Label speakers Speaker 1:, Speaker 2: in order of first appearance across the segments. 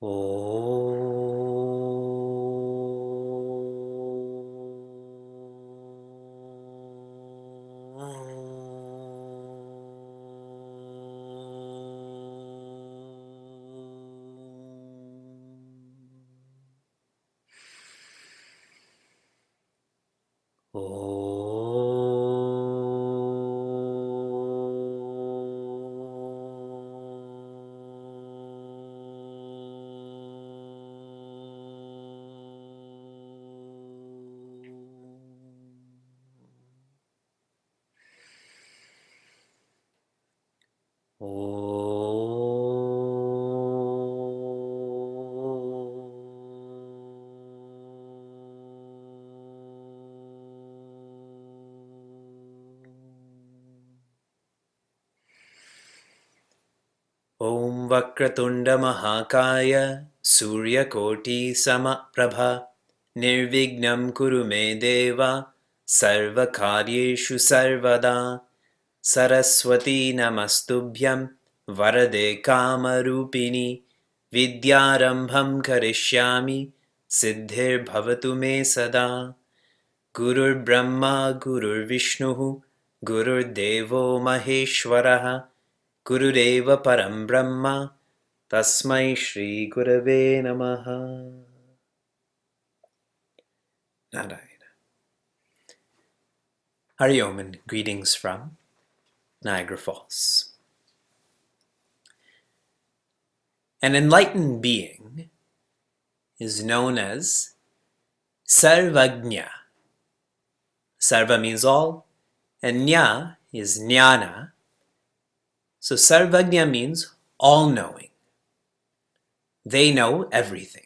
Speaker 1: Oh. Om Vakratunda Mahakaya Suryakoti Samaprabha Nirvignam Kuru Me Deva Sarvakaryeshu Sarvada Saraswati Namastubhyam Varade Kamarupini Vidyarambham Karishyami Siddhir Bhavatu Me Sada Gurur Brahma Gurur Vishnu Gurur Devo Maheshwaraha Gurudeva Param Brahma Tasmai Shri Gurave Namaha. Narayana. Hari Om and greetings from Niagara Falls. An enlightened being is known as Sarvagnya. Sarva means all, and Nya is Jnana. So Sarvagnya means all-knowing. They know everything.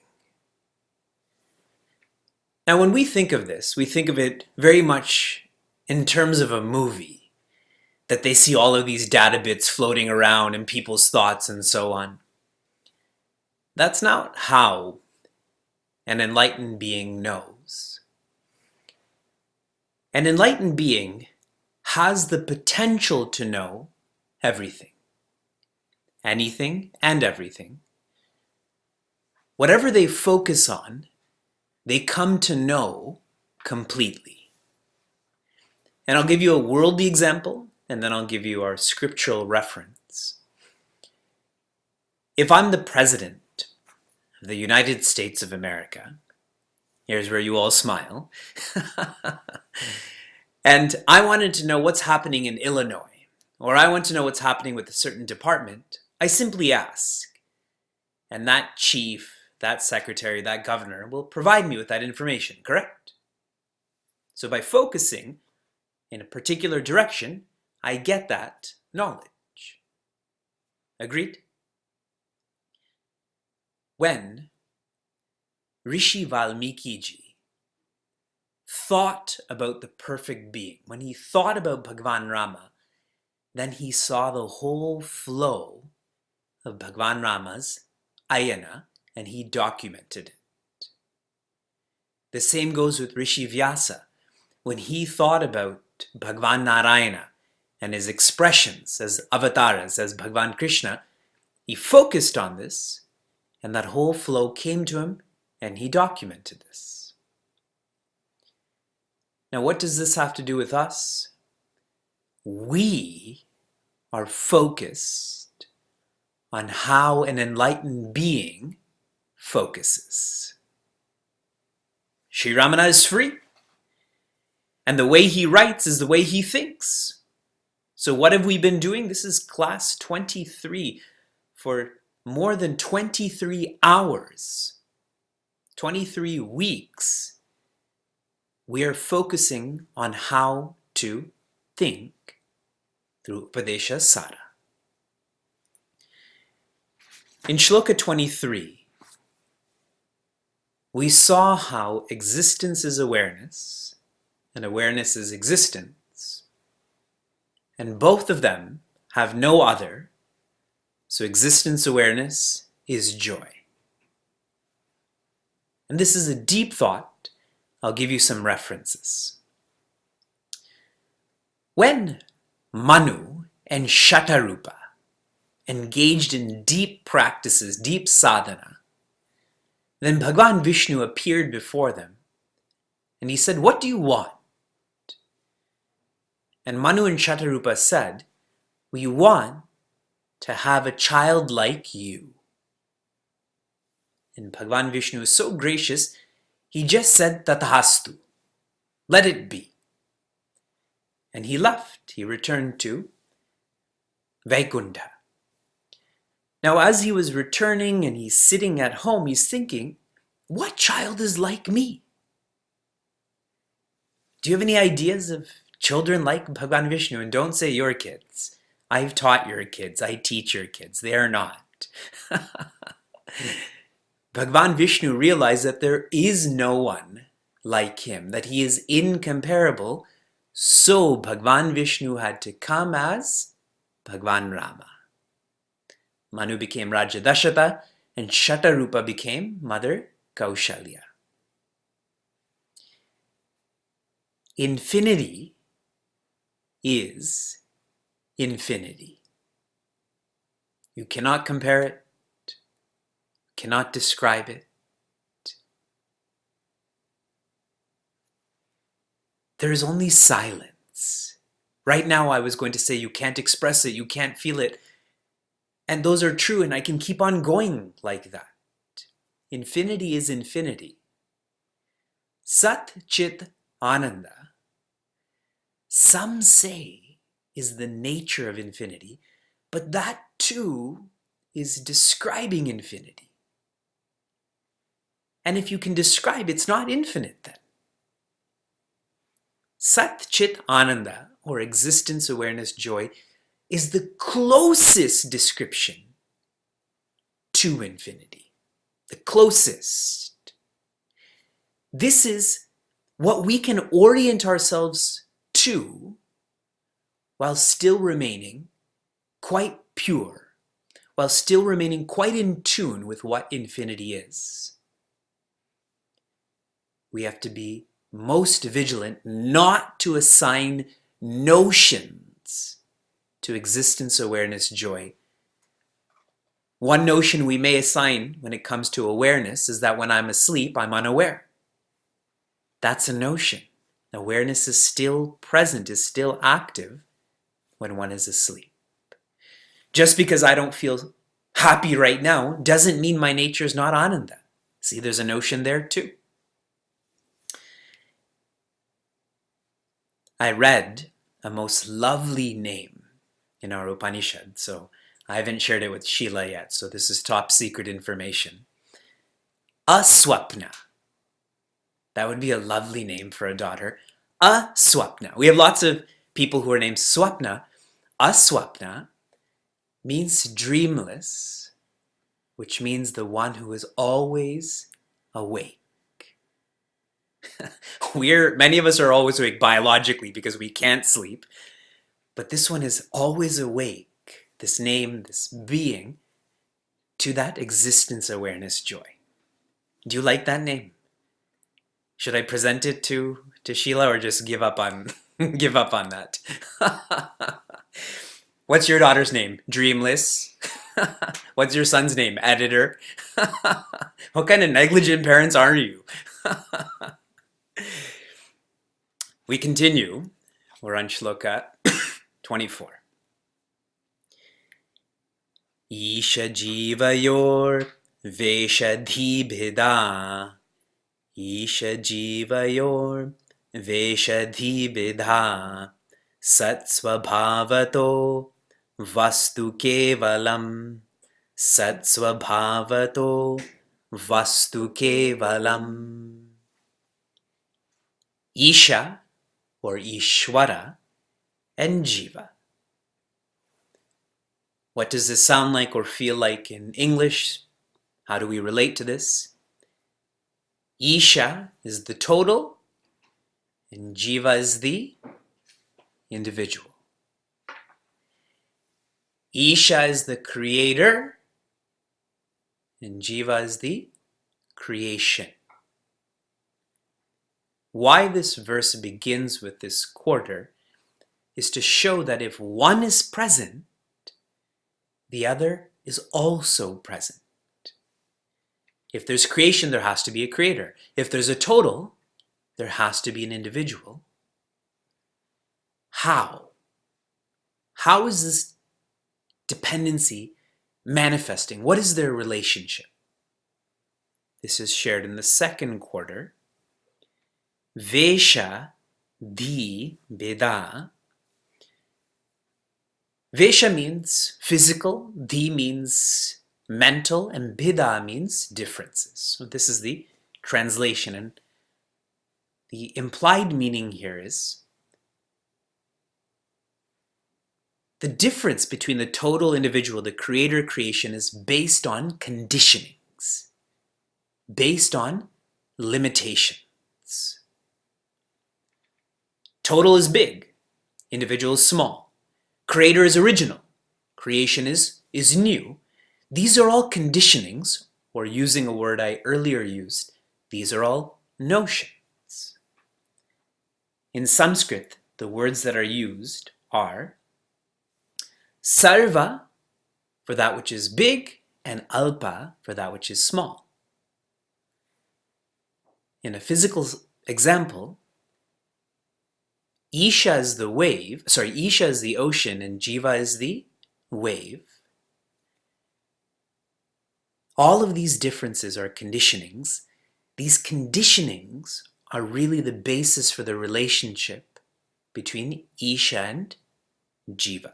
Speaker 1: Now when we think of this, we think of it very much in terms of a movie, that they see all of these data bits floating around and people's thoughts and so on. That's not how an enlightened being knows. An enlightened being has the potential to know everything, anything and everything. Whatever they focus on, they come to know completely. And I'll give you a worldly example, and then I'll give you our scriptural reference. If I'm the president of the United States of America, here's where you all smile, and I wanted to know what's happening in Illinois, or I want to know what's happening with a certain department, I simply ask, and that chief, that secretary, that governor will provide me with that information, correct? So by focusing in a particular direction, I get that knowledge. Agreed? When Rishi Valmiki thought about the perfect being, when he thought about Bhagwan Rama, then he saw the whole flow of Bhagwan Rama's ayana, and he documented it. The same goes with Rishi Vyasa. When he thought about Bhagwan Narayana and his expressions as avatars, as Bhagwan Krishna, he focused on this, and that whole flow came to him, and he documented this. Now, what does this have to do with us? We are focused on how an enlightened being focuses. Sri Ramana is free, and the way he writes is the way he thinks. So what have we been doing? This is class 23 for more than 23 hours, 23 weeks. We are focusing on how to think through Upadesha Sara. In Shloka 23, we saw how existence is awareness and awareness is existence, and both of them have no other, so existence awareness is joy. And this is a deep thought. I'll give you some references. When Manu and Shatarupa engaged in deep practices, deep sadhana, Then Bhagwan Vishnu appeared before them, and he said, "What do you want?" And Manu and Shatarupa said, "We want to have a child like you." And Bhagwan Vishnu is so gracious, he just said, "Tathastu," let it be. And he left. He returned to Vaikuntha. Now, as he was returning and he's sitting at home, he's thinking, what child is like me? Do you have any ideas of children like Bhagwan Vishnu? And don't say your kids. I've taught your kids. I teach your kids. They are not. Bhagwan Vishnu realized that there is no one like him, that he is incomparable. So Bhagwan Vishnu had to come as Bhagwan Rama. Manu became Raja Dashatha, and Shatarupa became Mother Kaushalya. Infinity is infinity. You cannot compare it, cannot describe it. There is only silence. Right now I was going to say you can't express it, you can't feel it. And those are true, and I can keep on going like that. Infinity is infinity. Sat Chit Ananda, some say, is the nature of infinity, but that too is describing infinity. And if you can describe, it's not infinite then. Sat Chit Ananda, or existence, awareness, joy, is the closest description to infinity. The closest. This is what we can orient ourselves to while still remaining quite pure, while still remaining quite in tune with what infinity is. We have to be most vigilant not to assign notions to existence, awareness, joy. One notion we may assign when it comes to awareness is that when I'm asleep, I'm unaware. That's a notion. Awareness is still present, is still active when one is asleep. Just because I don't feel happy right now doesn't mean my nature is not ananda. See, there's a notion there too. I read a most lovely name in our Upanishad, so I haven't shared it with Sheila yet, so this is top secret information. Aswapna. That would be a lovely name for a daughter. Aswapna. We have lots of people who are named Swapna. Aswapna means dreamless, which means the one who is always awake. Many of us are always awake biologically because we can't sleep, but this one is always awake, this name, this being, to that existence, awareness, joy. Do you like that name? Should I present it to Sheila or just give up on that? What's your daughter's name? Dreamless. What's your son's name? Editor. What kind of negligent parents are you? We continue. We're on Shloka 24. Isha jivayor veshadhibhida. Isha jivayor veshadhibhida. Satsvabhavato vastu kevalam. Satsvabhavato vastu kevalam. Isha, or Ishwara, and Jiva. What does this sound like or feel like in English? How do we relate to this? Isha is the total, and Jiva is the individual. Isha is the creator, and Jiva is the creation. Why this verse begins with this quarter is to show that if one is present, the other is also present. If there's creation, there has to be a creator. If there's a total, there has to be an individual. How? How is this dependency manifesting? What is their relationship? This is shared in the second quarter. Vesha di beda. Vesha means physical, di means mental, and beda means differences. So this is the translation, and the implied meaning here is the difference between the total individual, the creator creation, is based on conditionings, based on limitations. Total is big, individual is small. Creator is original, creation is new. These are all conditionings, or using a word I earlier used, these are all notions. In Sanskrit, the words that are used are sarva for that which is big and alpa for that which is small. In a physical example, Isha is the wave, Isha is the ocean and Jiva is the wave. All of these differences are conditionings. These conditionings are really the basis for the relationship between Isha and Jiva.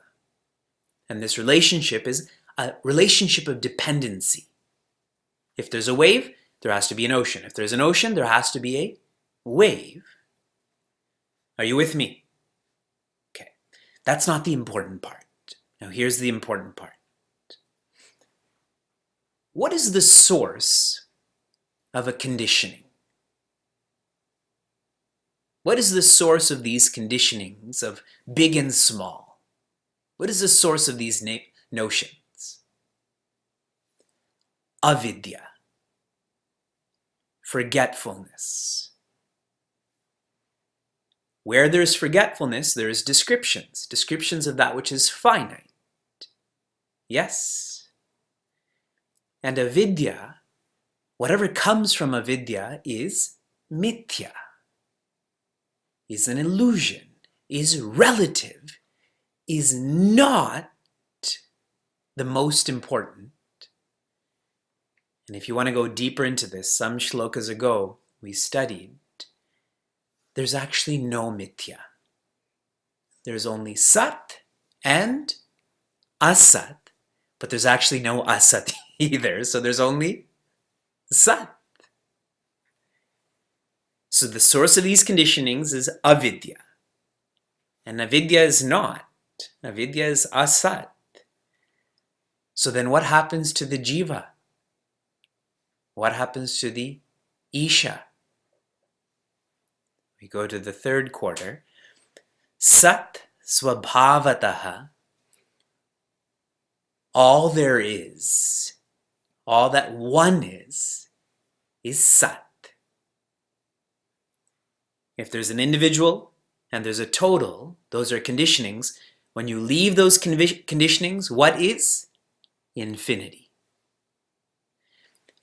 Speaker 1: And this relationship is a relationship of dependency. If there's a wave, there has to be an ocean. If there's an ocean, there has to be a wave. Are you with me? Okay. That's not the important part. Now here's the important part. What is the source of a conditioning? What is the source of these conditionings of big and small? What is the source of these notions? Avidya, forgetfulness. Where there's forgetfulness, there is descriptions of that which is finite. Yes? And avidya, whatever comes from avidya, is mithya, is an illusion, is relative, is not the most important. And if you want to go deeper into this, some shlokas ago we studied, there's actually no mithya. There's only sat and asat, but there's actually no asat either, so there's only sat. So the source of these conditionings is avidya. And avidya is not. Avidya is asat. So then what happens to the jiva? What happens to the isha? We go to the third quarter. Sat swabhavataha. All there is, all that one is sat. If there's an individual and there's a total, those are conditionings. When you leave those conditionings, what is? Infinity.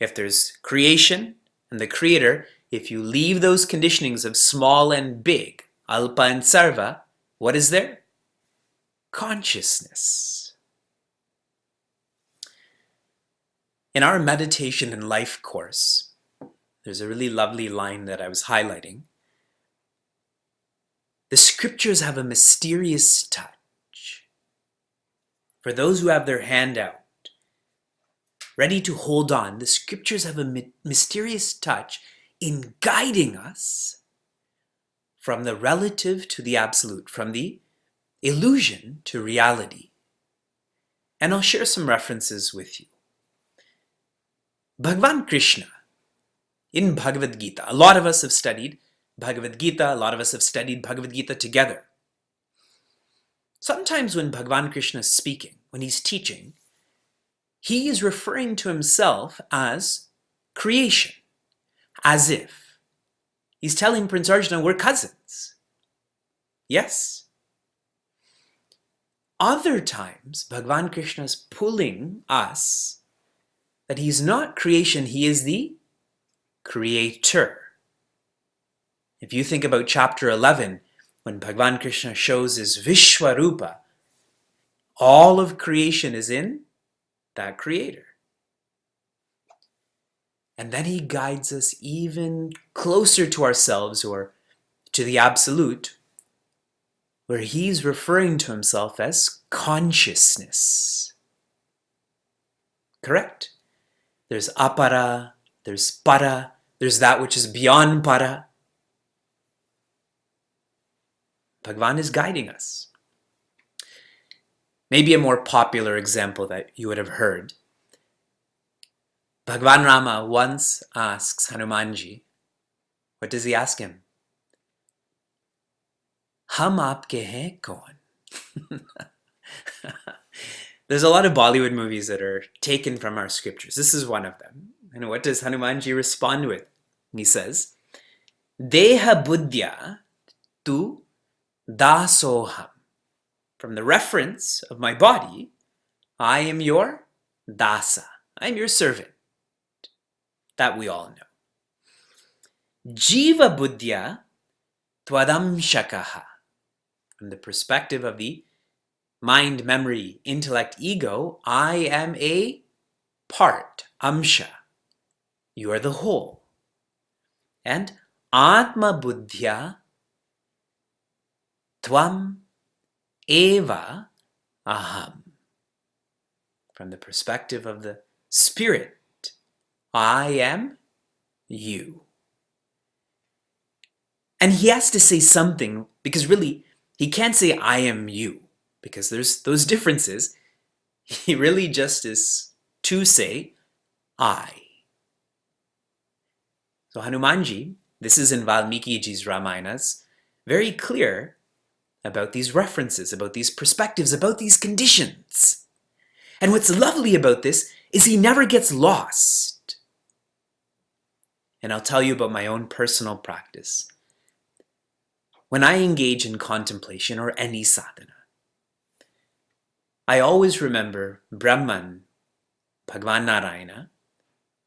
Speaker 1: If there's creation and the creator, if you leave those conditionings of small and big, alpa and sarva, what is there? Consciousness. In our meditation and life course, there's a really lovely line that I was highlighting. The scriptures have a mysterious touch. For those who have their hand out, ready to hold on, the scriptures have a mysterious touch in guiding us from the relative to the absolute, from the illusion to reality. And I'll share some references with you. Bhagavan Krishna, in Bhagavad Gita, a lot of us have studied Bhagavad Gita, a lot of us have studied Bhagavad Gita together. Sometimes when Bhagavan Krishna is speaking, when he's teaching, he is referring to himself as creation, as if he's telling Prince Arjuna, we're cousins. Yes? Other times, Bhagavan Krishna is pulling us, that he's not creation, he is the creator. If you think about chapter 11, when Bhagavan Krishna shows his Vishwarupa, all of creation is in that creator. And then he guides us even closer to ourselves, or to the absolute, where he's referring to himself as consciousness. Correct? There's apara, there's para, there's that which is beyond para. Bhagavan is guiding us. Maybe a more popular example that you would have heard. Bhagavan Rama once asks Hanumanji, what does he ask him? Hum aapke hain kaun? There's a lot of Bollywood movies that are taken from our scriptures. This is one of them. And what does Hanumanji respond with? He says, Deha buddhya tu dasoham. From the reference of my body, I am your dasa. I am your servant. That we all know. Jiva buddhya twadamshakaha. From the perspective of the mind, memory, intellect, ego, I am a part, amsha. You are the whole. And atma buddhya tvam eva aham. From the perspective of the spirit, I am you. And he has to say something, because really, he can't say I am you, because there's those differences. He really just is to say I. So Hanumanji, this is in Valmikiji's Ramayanas, very clear about these references, about these perspectives, about these conditions. And what's lovely about this is he never gets lost. And I'll tell you about my own personal practice. When I engage in contemplation or any sadhana, I always remember Brahman, Bhagavan Narayana,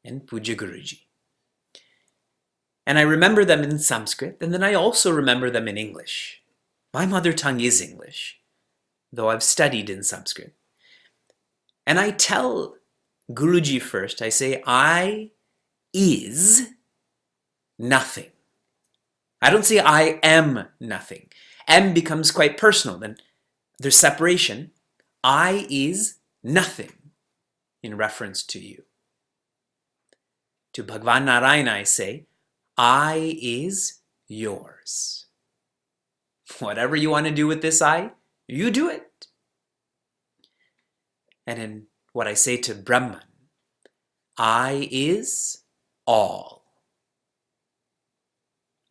Speaker 1: and Puja Guruji. And I remember them in Sanskrit, and then I also remember them in English. My mother tongue is English, though I've studied in Sanskrit. And I tell Guruji first, I say, I is nothing. I don't say I am nothing. M becomes quite personal. Then there's separation. I is nothing in reference to you. To Bhagavan Narayana I say, I is yours. Whatever you want to do with this I, you do it. And in what I say to Brahman, I is all.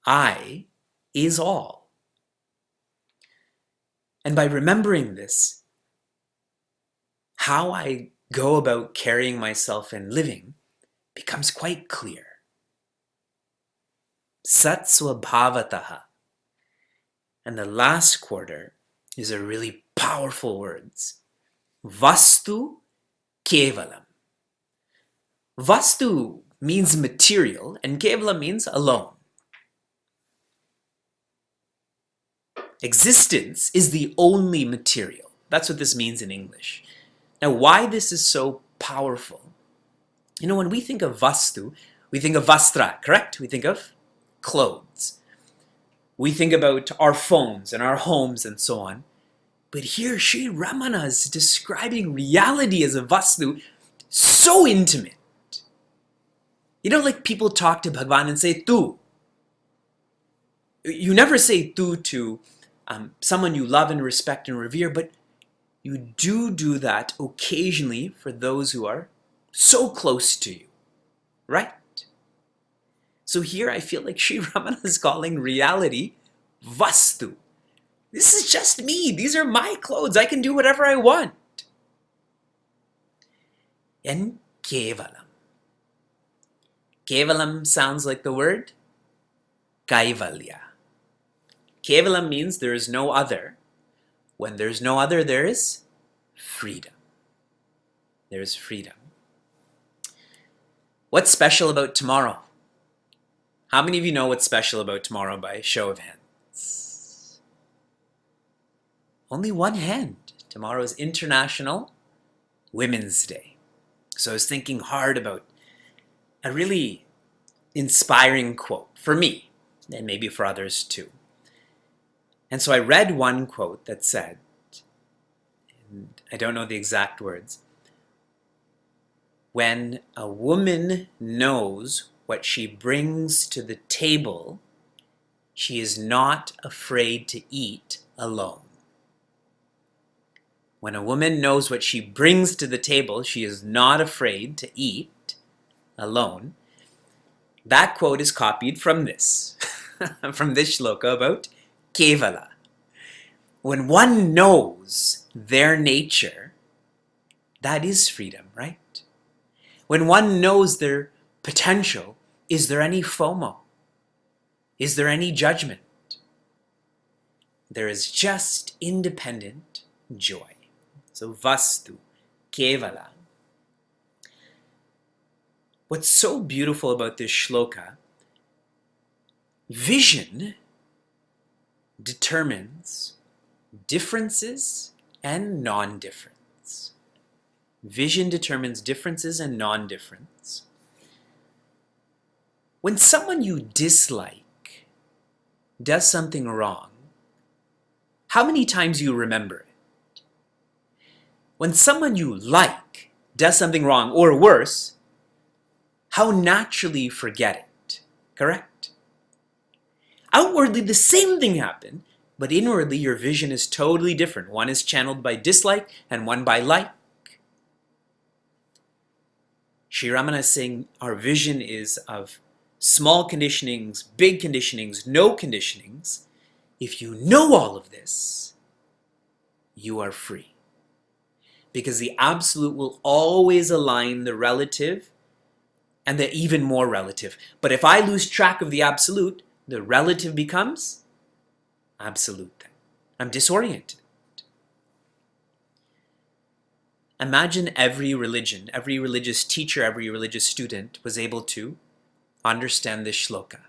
Speaker 1: I is all. And by remembering this, how I go about carrying myself and living becomes quite clear. Sat swabhavataha. And the last quarter is a really powerful words. Vastu kevalam. Vastu means material and kevala means alone. Existence is the only material. That's what this means in English. Now, why this is so powerful? You know, when we think of vastu, we think of vastra, correct? We think of clothes. We think about our phones and our homes and so on. But here, Sri Ramana is describing reality as a vastu so intimate. You know, like people talk to Bhagavan and say, tu. You never say tu to someone you love and respect and revere, but you do that occasionally for those who are so close to you, right? So here I feel like Sri Ramana is calling reality vastu. This is just me. These are my clothes. I can do whatever I want. And kevalam. Kevalam sounds like the word kaivalya. Kevalam means there is no other. When there's no other, there is freedom. There is freedom. What's special about tomorrow? How many of you know what's special about tomorrow by show of hands? Only one hand. Tomorrow is International Women's Day. So I was thinking hard about a really inspiring quote for me, and maybe for others too. And so I read one quote that said, and I don't know the exact words, when a woman knows what she brings to the table, she is not afraid to eat alone. When a woman knows what she brings to the table, she is not afraid to eat alone. That quote is copied from this, from this shloka about Kevala. When one knows their nature, that is freedom, right? When one knows their potential, is there any FOMO? Is there any judgment? There is just independent joy. So Vastu, Kevala. What's so beautiful about this shloka, vision determines differences and non-difference. Vision determines differences and non-difference. When someone you dislike does something wrong, how many times do you remember it? When someone you like does something wrong, or worse, how naturally you forget it, correct? Outwardly, the same thing happened, but inwardly, your vision is totally different. One is channeled by dislike and one by like. Sri Ramana is saying our vision is of small conditionings, big conditionings, no conditionings. If you know all of this, you are free. Because the absolute will always align the relative and the even more relative. But if I lose track of the absolute, the relative becomes absolute then. I'm disoriented. Imagine every religion, every religious teacher, every religious student was able to understand this shloka.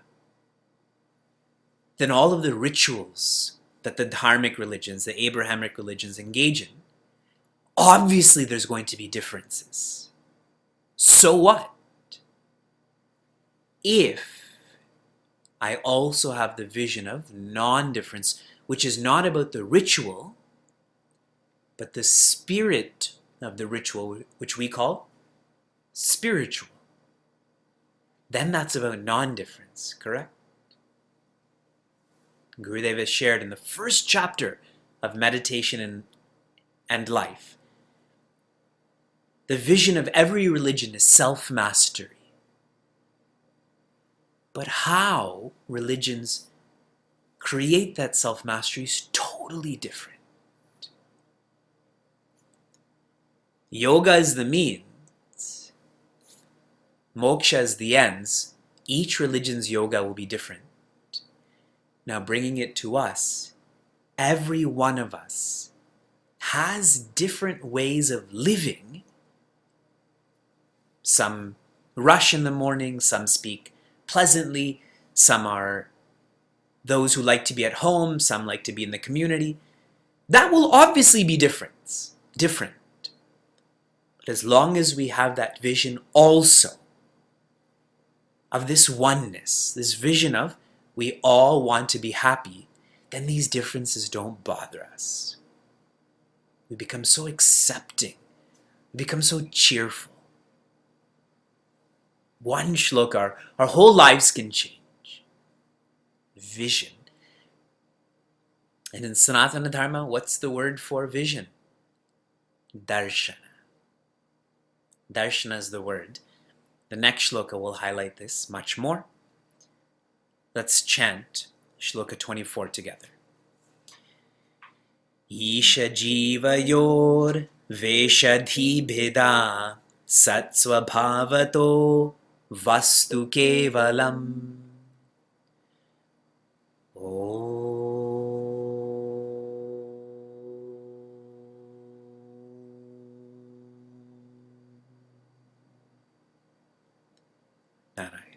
Speaker 1: Then all of the rituals that the dharmic religions, the Abrahamic religions engage in, obviously there's going to be differences. So what? If I also have the vision of non-difference, which is not about the ritual, but the spirit of the ritual, which we call spiritual, then that's about non-difference, correct? Gurudev has shared in the first chapter of meditation and life, the vision of every religion is self-mastery. But how religions create that self-mastery is totally different. Yoga is the means, moksha is the ends. Each religion's yoga will be different. Now bringing it to us, every one of us has different ways of living. Some rush in the morning, some speak pleasantly, some are those who like to be at home, some like to be in the community. That will obviously be different. But as long as we have that vision also of this oneness, this vision of we all want to be happy, then these differences don't bother us. We become so accepting. We become so cheerful. One shloka, our whole lives can change. Vision. And in Sanatana Dharma, what's the word for vision? Darshana. Darshana is the word. The next shloka will highlight this much more. Let's chant shloka 24 together. Isha jivayor veshadhi bheda satsvabhavato vastu kevalam. Narayana.